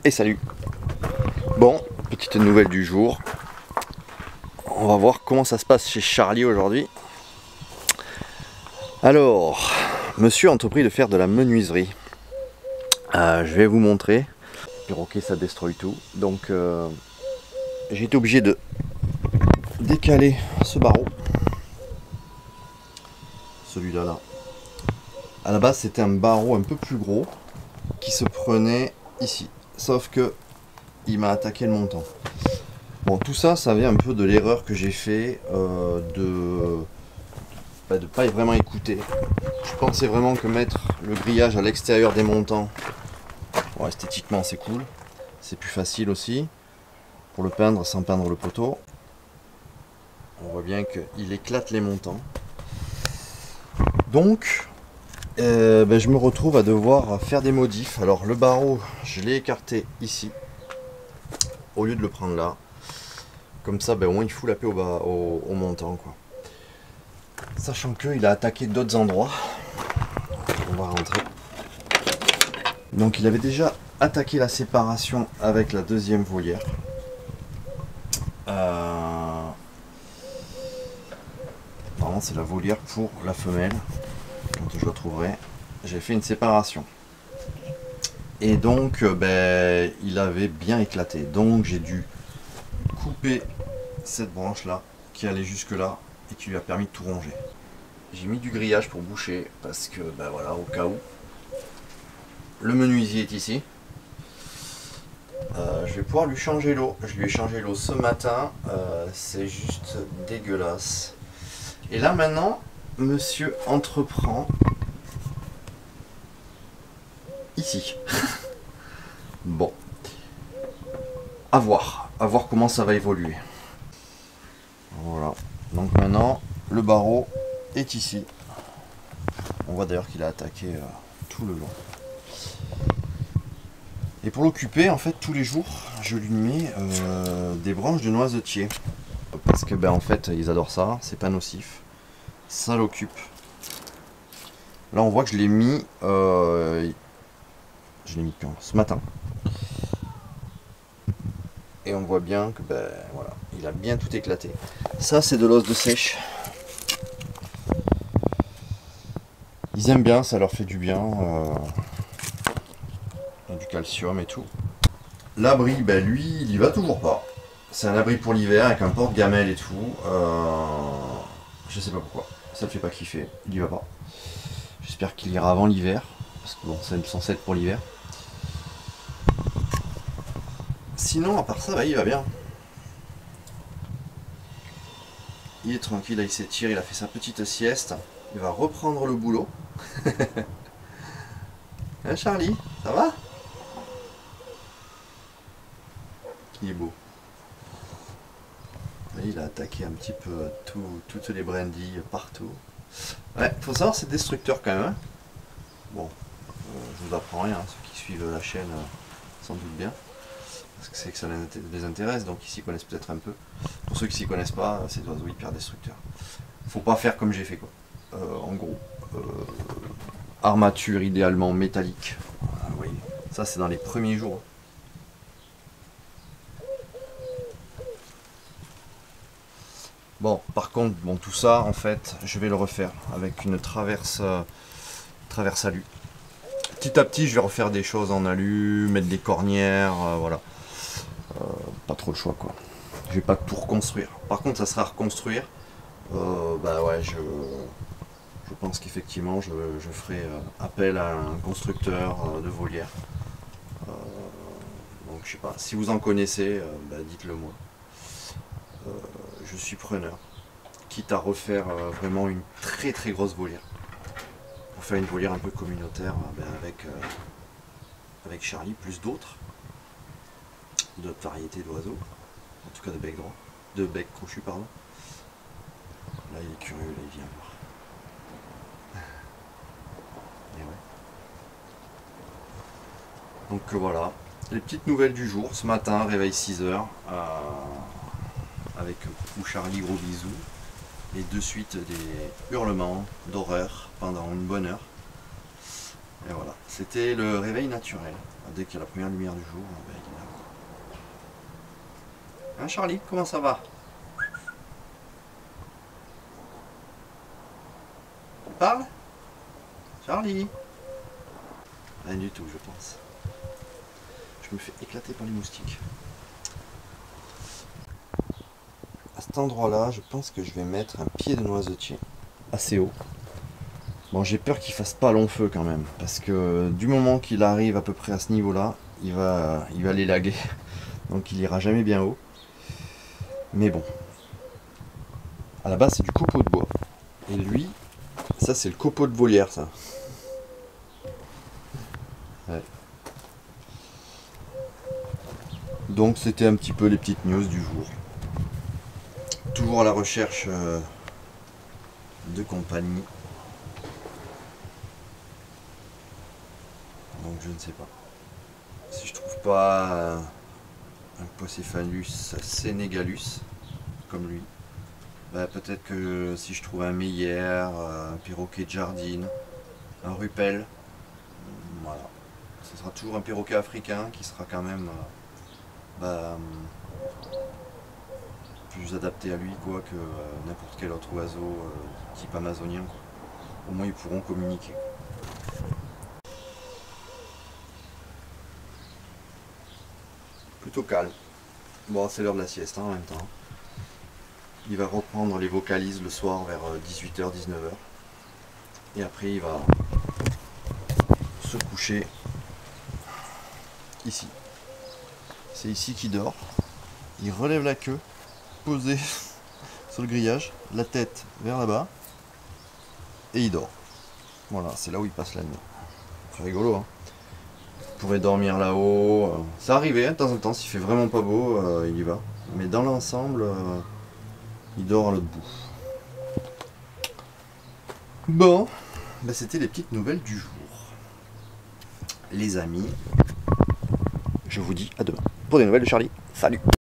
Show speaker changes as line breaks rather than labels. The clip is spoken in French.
Et salut. Bon, petite nouvelle du jour. On va voir comment ça se passe chez Charlie aujourd'hui. Alors, monsieur a entrepris de faire de la menuiserie. Je vais vous montrer. Perroquet, ça destroy tout. Donc, j'ai été obligé de décaler ce barreau. Celui-là, là. À la base, c'était un barreau un peu plus gros qui se prenait ici. Sauf que il m'a attaqué le montant. Bon, tout ça, ça vient un peu de l'erreur que j'ai fait de pas vraiment écouter. Je pensais vraiment que mettre le grillage à l'extérieur des montants, bon, esthétiquement c'est cool, c'est plus facile aussi pour le peindre sans peindre le poteau. On voit bien qu'il éclate les montants. Donc, je me retrouve à devoir faire des modifs. Alors le barreau, je l'ai écarté ici, au lieu de le prendre là. Comme ça, au moins il fout la paix au montant, quoi. Sachant qu'il a attaqué d'autres endroits. On va rentrer. Donc il avait déjà attaqué la séparation avec la deuxième volière. Normalement c'est la volière pour la femelle. Quand je la trouverai, j'ai fait une séparation. Et donc il avait bien éclaté. Donc j'ai dû couper cette branche là qui allait jusque là et qui lui a permis de tout ronger. J'ai mis du grillage pour boucher parce que voilà, au cas où. Le menuisier est ici. Je vais pouvoir lui changer l'eau. Je lui ai changé l'eau ce matin. C'est juste dégueulasse. Et là maintenant, monsieur entreprend ici. Bon. À voir comment ça va évoluer. Voilà. Donc maintenant, le barreau est ici. On voit d'ailleurs qu'il a attaqué tout le long. Et pour l'occuper, en fait, tous les jours, je lui mets des branches de noisetier. Parce que, en fait, ils adorent ça, c'est pas nocif. Ça l'occupe. Là, on voit que je l'ai mis... je l'ai mis quand ? Ce matin. Et on voit bien que, voilà, il a bien tout éclaté. Ça, c'est de l'os de sèche. Ils aiment bien, ça leur fait du bien. Du calcium et tout. L'abri, lui, il y va toujours pas. C'est un abri pour l'hiver avec un porte-gamelle et tout. Je sais pas pourquoi. Ça le fait pas kiffer. Il y va pas. J'espère qu'il ira avant l'hiver. Parce que bon, c'est censé être pour l'hiver. Sinon, à part ça, il va bien. Il est tranquille, là, il s'étire, il a fait sa petite sieste. Il va reprendre le boulot. Hein, Charlie, ça va? Il est beau. Il a attaqué un petit peu toutes les brindilles partout. Ouais, faut savoir, c'est destructeur quand même. Hein. Bon, je vous apprends rien, ceux qui suivent la chaîne s'en doutent bien. Parce que c'est que ça les intéresse, donc ils s'y connaissent peut-être un peu. Pour ceux qui s'y connaissent pas, c'est des oiseaux hyper destructeurs. Faut pas faire comme j'ai fait, quoi. En gros, armature idéalement métallique. Vous voyez, ça c'est dans les premiers jours. Bon, par contre, tout ça, en fait, je vais le refaire avec une traverse alu. Petit à petit, je vais refaire des choses en alu, mettre des cornières, voilà. Pas trop le choix, quoi. Je vais pas tout reconstruire. Par contre, ça sera à reconstruire. Ouais, je pense qu'effectivement, je ferai appel à un constructeur de volière. Donc, je sais pas. Si vous en connaissez, dites-le moi. Je suis preneur. Quitte à refaire vraiment une très très grosse volière. Pour faire une volière un peu communautaire avec Charlie, plus d'autres variétés d'oiseaux. En tout cas de bec droit. De bec crochu, pardon. Là il est curieux, là il vient voir. Et ouais. Donc voilà. Les petites nouvelles du jour. Ce matin, réveil 6h. Avec coucou Charlie, gros bisous. Et de suite des hurlements d'horreur pendant une bonne heure. Et voilà, c'était le réveil naturel. Dès qu'il y a la première lumière du jour, ben, il est là. Hein Charlie, comment ça va? Tu parles? Charlie? Rien du tout, je pense. Je me fais éclater par les moustiques. À cet endroit-là, je pense que je vais mettre un pied de noisetier assez haut. Bon, j'ai peur qu'il fasse pas long feu quand même, parce que du moment qu'il arrive à peu près à ce niveau-là, il va les laguer. Donc il ira jamais bien haut. Mais bon. À la base, c'est du copeau de bois. Et lui, ça c'est le copeau de volière, ça. Ouais. Donc c'était un petit peu les petites news du jour. Toujours à la recherche de compagnie. Donc je ne sais pas. Si je trouve pas un Pocéphalus sénégalus, comme lui, bah, peut-être que si je trouve un meilleur, un perroquet de jardine, un rupel, voilà. Ce sera toujours un perroquet africain qui sera quand même plus adapté à lui quoi, que n'importe quel autre oiseau type amazonien. Quoi. Au moins ils pourront communiquer. Plutôt calme. Bon, c'est l'heure de la sieste hein, en même temps. Il va reprendre les vocalises le soir vers 18h, 19h. Et après il va se coucher ici. C'est ici qu'il dort. Il relève la queue, posée sur le grillage, la tête vers là-bas, et il dort. Voilà, c'est là où il passe la nuit. C'est rigolo, hein. Il pourrait dormir là-haut. Ça arrivait hein, de temps en temps, s'il fait vraiment pas beau, il y va. Mais dans l'ensemble, il dort à l'autre bout. Bon, bah c'était les petites nouvelles du jour. Les amis, je vous dis à demain pour des nouvelles de Charlie. Salut!